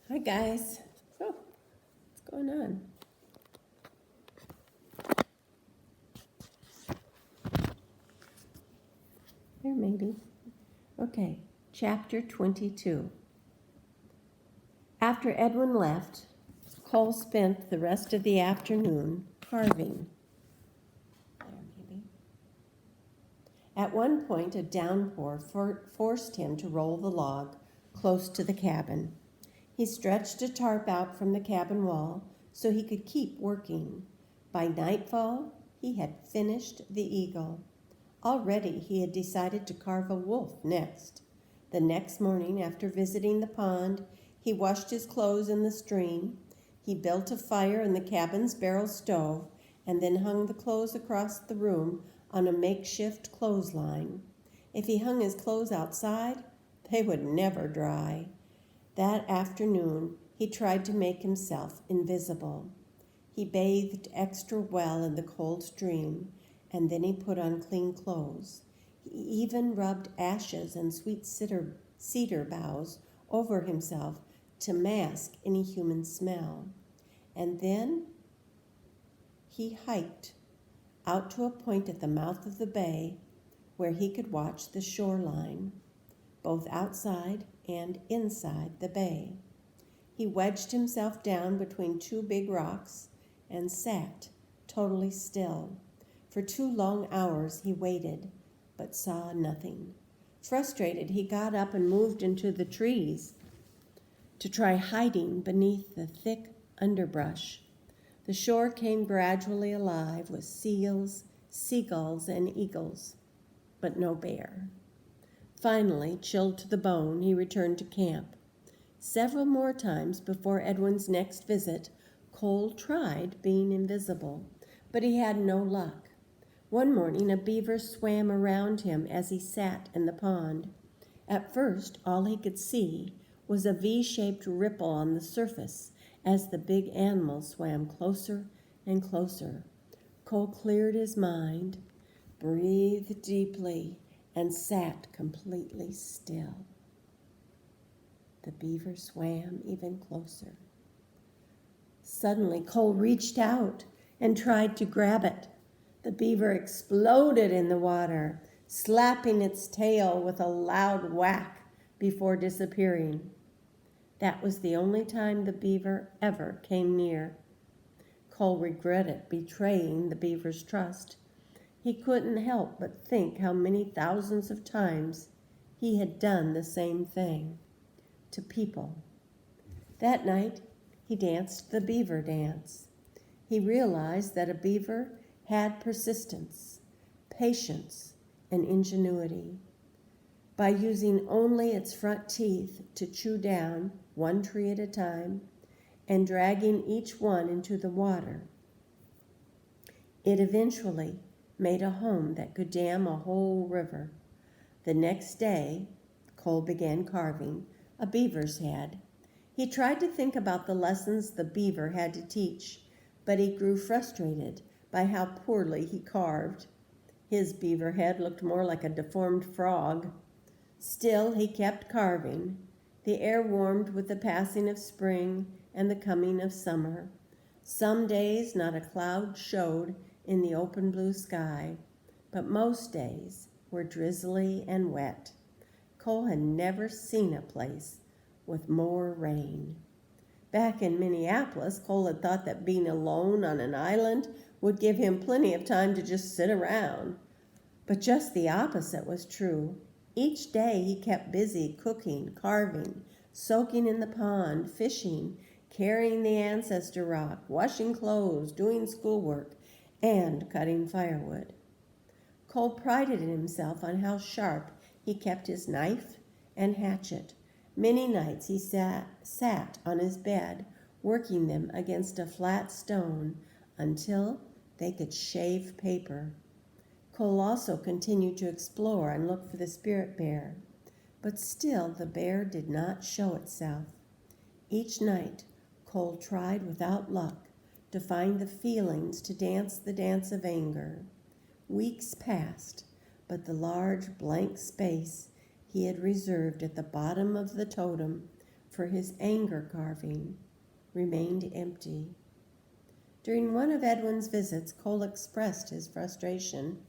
Hi guys. Oh, what's going on? There maybe. Okay, chapter 22. After Edwin left, Cole spent the rest of the afternoon carving. There maybe. At one point, a downpour forced him to roll the log close to the cabin. He stretched a tarp out from the cabin wall so he could keep working. By nightfall, he had finished the eagle. Already he had decided to carve a wolf next. The next morning, after visiting the pond, he washed his clothes in the stream. He built a fire in the cabin's barrel stove and then hung the clothes across the room on a makeshift clothesline. If he hung his clothes outside, they would never dry. That afternoon, he tried to make himself invisible. He bathed extra well in the cold stream, and then he put on clean clothes. He even rubbed ashes and sweet cedar boughs over himself to mask any human smell. And then he hiked out to a point at the mouth of the bay where he could watch the shoreline, both outside and inside the bay. He wedged himself down between two big rocks and sat totally still. For 2 long hours he waited, but saw nothing. Frustrated, he got up and moved into the trees to try hiding beneath the thick underbrush. The shore came gradually alive with seals, seagulls, and eagles, but no bear. Finally, chilled to the bone, he returned to camp. Several more times before Edwin's next visit, Cole tried being invisible, but he had no luck. One morning, a beaver swam around him as he sat in the pond. At first, all he could see was a V-shaped ripple on the surface as the big animal swam closer and closer. Cole cleared his mind, breathed deeply, and sat completely still. The beaver swam even closer. Suddenly, Cole reached out and tried to grab it. The beaver exploded in the water, slapping its tail with a loud whack before disappearing. That was the only time the beaver ever came near. Cole regretted betraying the beaver's trust. He couldn't help but think how many thousands of times he had done the same thing to people. That night, he danced the beaver dance. He realized that a beaver had persistence, patience, and ingenuity. By using only its front teeth to chew down one tree at a time and dragging each one into the water, it eventually made a home that could dam a whole river. The next day, Cole began carving a beaver's head. He tried to think about the lessons the beaver had to teach, but he grew frustrated by how poorly he carved. His beaver head looked more like a deformed frog. Still, he kept carving. The air warmed with the passing of spring and the coming of summer. Some days not a cloud showed in the open blue sky, but most days were drizzly and wet. Cole had never seen a place with more rain. Back in Minneapolis, Cole had thought that being alone on an island would give him plenty of time to just sit around. But just the opposite was true. Each day he kept busy cooking, carving, soaking in the pond, fishing, carrying the ancestor rock, washing clothes, doing schoolwork, and cutting firewood. Cole prided himself on how sharp he kept his knife and hatchet. Many nights he sat on his bed, working them against a flat stone until they could shave paper. Cole also continued to explore and look for the spirit bear, but still the bear did not show itself. Each night, Cole tried without luck to find the feelings to dance the dance of anger. Weeks passed, but the large blank space he had reserved at the bottom of the totem for his anger carving remained empty. During one of Edwin's visits, Cole expressed his frustration.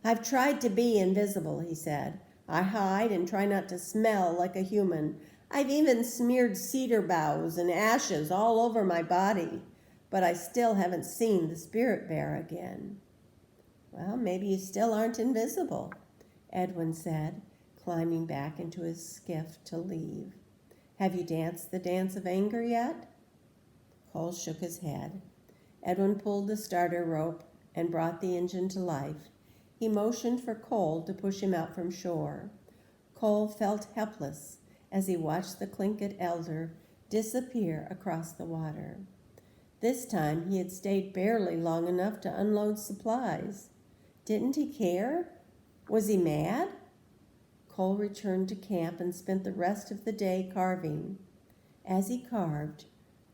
"I've tried to be invisible," he said. "I hide and try not to smell like a human. I've even smeared cedar boughs and ashes all over my body, but I still haven't seen the spirit bear again." "Well, maybe you still aren't invisible," Edwin said, climbing back into his skiff to leave. "Have you danced the dance of anger yet?" Cole shook his head. Edwin pulled the starter rope and brought the engine to life. He motioned for Cole to push him out from shore. Cole felt helpless as he watched the Tlingit elder disappear across the water. This time he had stayed barely long enough to unload supplies. Didn't he care? Was he mad? Cole returned to camp and spent the rest of the day carving. As he carved,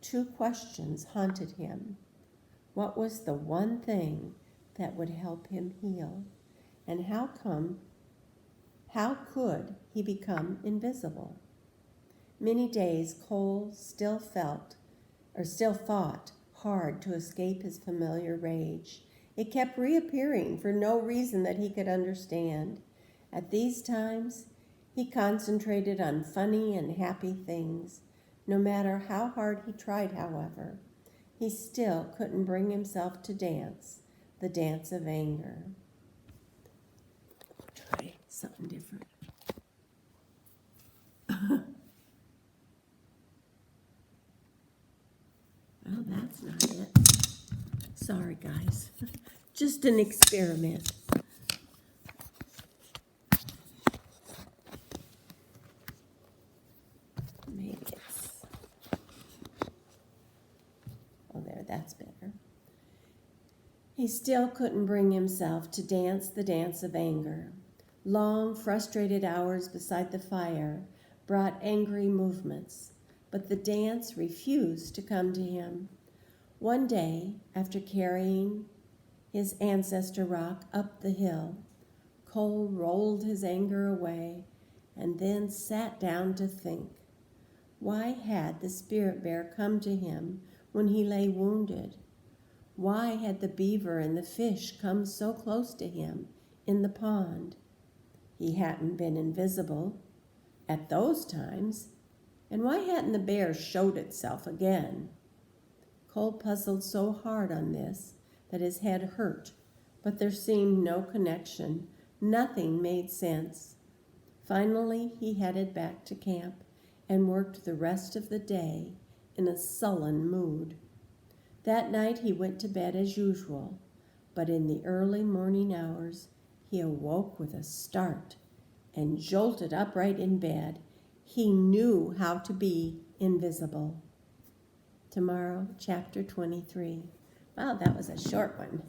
two questions haunted him. What was the one thing that would help him heal? And how could he become invisible? Many days Cole still thought hard to escape his familiar rage. It kept reappearing for no reason that he could understand. At these times, he concentrated on funny and happy things. No matter how hard he tried, however, he still couldn't bring himself to dance the dance of anger. Try something different. Well, that's not it. Sorry, guys. Just an experiment. Maybe it's... Oh, there, that's better. He still couldn't bring himself to dance the dance of anger. Long, frustrated hours beside the fire brought angry movements, but the dance refused to come to him. One day, after carrying his ancestor rock up the hill, Cole rolled his anger away and then sat down to think. Why had the spirit bear come to him when he lay wounded? Why had the beaver and the fish come so close to him in the pond? He hadn't been invisible at those times, and why hadn't the bear showed itself again? Cole puzzled so hard on this that his head hurt, but there seemed no connection. Nothing made sense. Finally, he headed back to camp and worked the rest of the day in a sullen mood. That night he went to bed as usual, but in the early morning hours he awoke with a start and jolted upright in bed. He knew how to be invisible. Tomorrow, chapter 23. Wow, that was a short one.